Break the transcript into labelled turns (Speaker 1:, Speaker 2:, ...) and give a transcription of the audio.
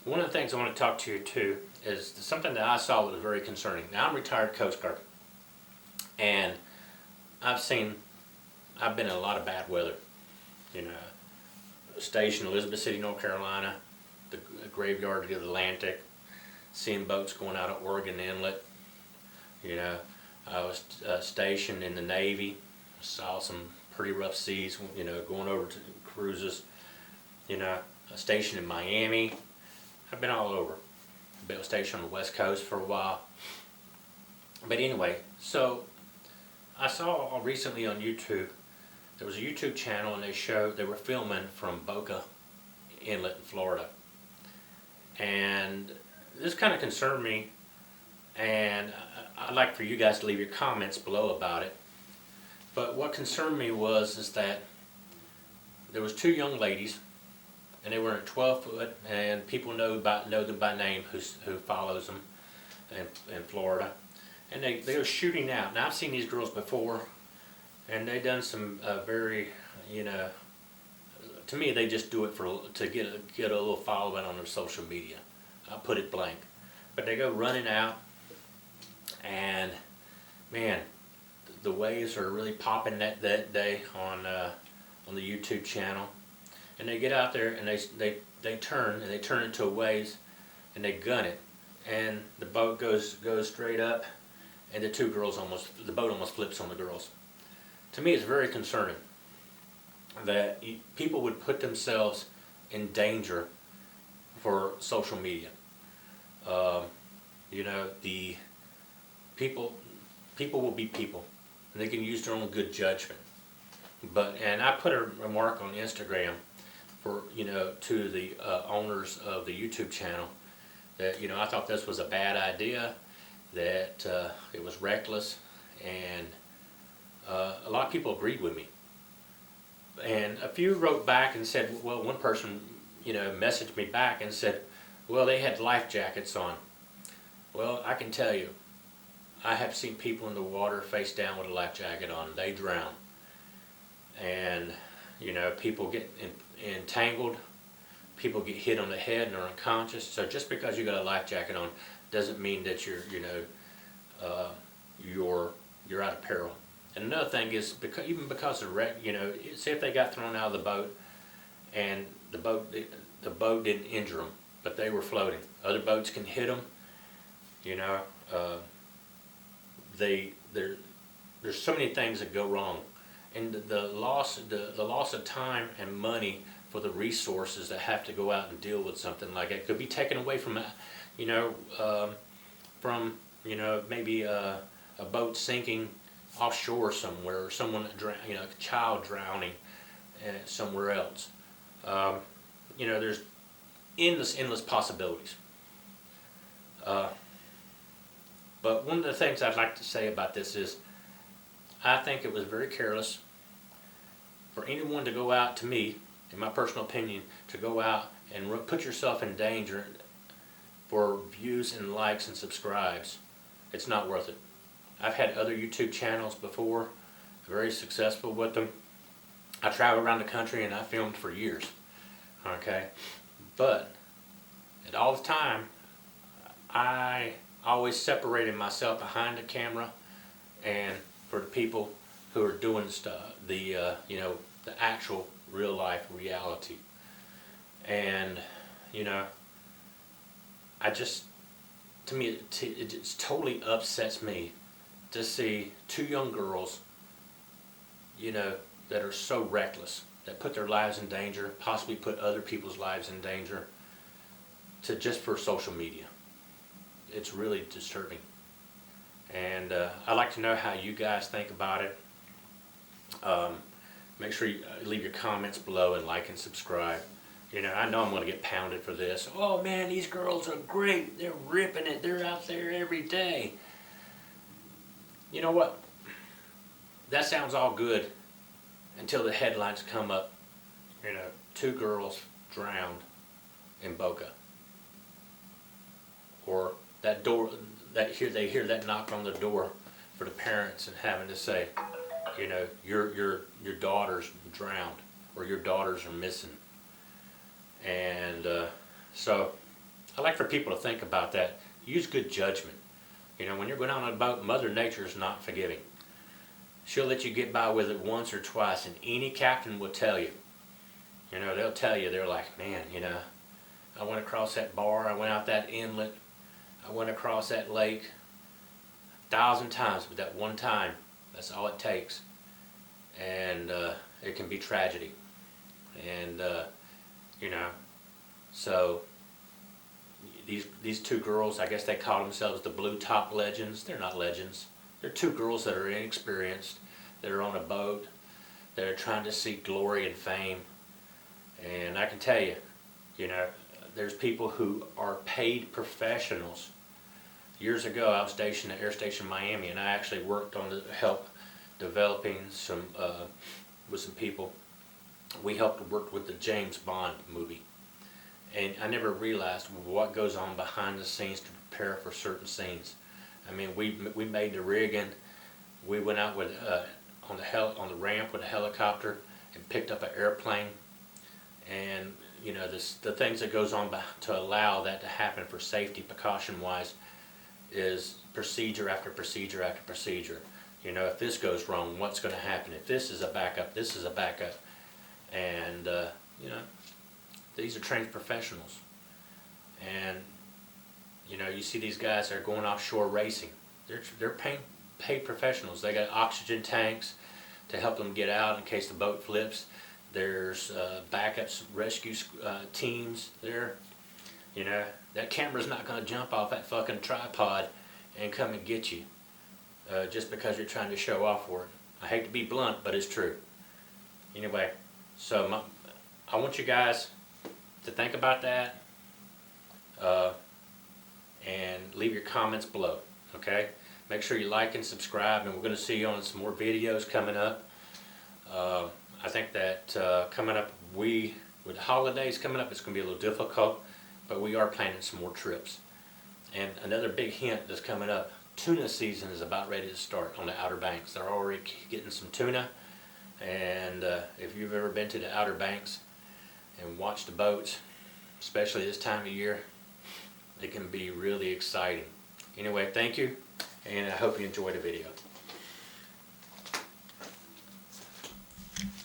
Speaker 1: one of the things I want to talk to you too is something that I saw that was very concerning. Now I'm retired Coast Guard, and I've been in a lot of bad weather. You know, stationed in Elizabeth City, North Carolina, the graveyard of the Atlantic, seeing boats going out of Oregon Inlet. You know, I was stationed in the Navy, saw some pretty rough seas. You know, going over to cruises. You know, stationed in Miami. I've been all over. I've been stationed on the West Coast for a while. But anyway, so I saw recently on YouTube, there was a YouTube channel and they were filming from Boca Inlet in Florida. And this kind of concerned me, and I'd like for you guys to leave your comments below about it. But what concerned me is that there was two young ladies, and they were in 12 foot, and people know them by name who follows them in Florida. And they were shooting out. Now I've seen these girls before, and they done some very, you know, to me they just do it to get a little following on their social media. I'll put it blank. But they go running out, and man, the waves are really popping that day on the YouTube channel. And they get out there and they turn into a waves, and they gun it, and the boat goes straight up, and the boat almost flips on the girls. To me, it's very concerning that people would put themselves in danger for social media. You know, the people will be people, and they can use their own good judgment. And I put a remark on Instagram for, you know, to the owners of the YouTube channel that, you know, I thought this was a bad idea, that it was reckless, and a lot of people agreed with me. And a few wrote back and said, well, one person, you know, messaged me back and said, well, they had life jackets on. Well, I can tell you, I have seen people in the water face down with a life jacket on. They drown. And, you know, people get entangled, people get hit on the head and are unconscious. So just because you got a life jacket on doesn't mean that you're out of peril. And another thing is, because of wreck, you know, say if they got thrown out of the boat, and the boat didn't injure them, but they were floating. Other boats can hit them. You know, there's so many things that go wrong, and the loss of time and money for the resources that have to go out and deal with something like that could be taken away from, you know, maybe a boat sinking offshore somewhere, or someone you know, a child drowning somewhere else. You know, there's endless possibilities. But one of the things I'd like to say about this is, I think it was very careless for anyone to go out, to me, in my personal opinion, to go out and put yourself in danger for views and likes and subscribes. It's not worth it. I've had other YouTube channels before, very successful with them. I traveled around the country and I filmed for years. Okay, but at all the time, I always separated myself behind the camera, and for the people who are doing stuff, you know, the actual real life reality. And you know, to me, it just totally upsets me to see two young girls, you know, that are so reckless, that put their lives in danger, possibly put other people's lives in danger, just for social media. It's really disturbing. And I'd like to know how you guys think about it. Make sure you leave your comments below and like and subscribe. You know, I know I'm going to get pounded for this. Oh man, these girls are great. They're ripping it. They're out there every day. You know what? That sounds all good until the headlines come up. You know, 2 girls drowned in Boca. Or that door, they hear that knock on the door for the parents and having to say, you know, your daughter's drowned, or your daughters are missing. And so I like for people to think about that. Use good judgment. You know, when you're going out on a boat, Mother Nature is not forgiving. She'll let you get by with it once or twice, and any captain will tell you. You know, they'll tell you, they're like, man, you know, I went across that bar, I went out that inlet, I went across that lake 1,000 times, but that one time, that's all it takes. And it can be tragedy. And, you know, so these two girls, I guess they call themselves the Blue Top Legends. They're not legends. They're two girls that are inexperienced, that are on a boat, that are trying to seek glory and fame. And I can tell you, you know, there's people who are paid professionals. Years ago, I was stationed at Air Station Miami, and I actually worked on the help developing some with some people. We helped work with the James Bond movie, and I never realized what goes on behind the scenes to prepare for certain scenes. I mean, we made the rigging. We went out with on the ramp with a helicopter and picked up an airplane. And you know, the things that goes on to allow that to happen for safety precaution wise is procedure after procedure after procedure. You know, if this goes wrong, what's going to happen? If this is a backup, this is a backup. And you know, these are trained professionals. And you know, you see these guys that are going offshore racing. They're paid professionals. They got oxygen tanks to help them get out in case the boat flips. There's backups, rescue teams there. You know, that camera's not going to jump off that fucking tripod and come and get you just because you're trying to show off for it. I hate to be blunt, but it's true. Anyway, so I want you guys to think about that and leave your comments below, okay? Make sure you like and subscribe, and we're going to see you on some more videos coming up. I think that coming up, with the holidays coming up, it's going to be a little difficult, but we are planning some more trips. And another big hint that's coming up, tuna season is about ready to start on the Outer Banks. They're already getting some tuna, and if you've ever been to the Outer Banks and watched the boats, especially this time of year, it can be really exciting. Anyway, thank you, and I hope you enjoyed the video.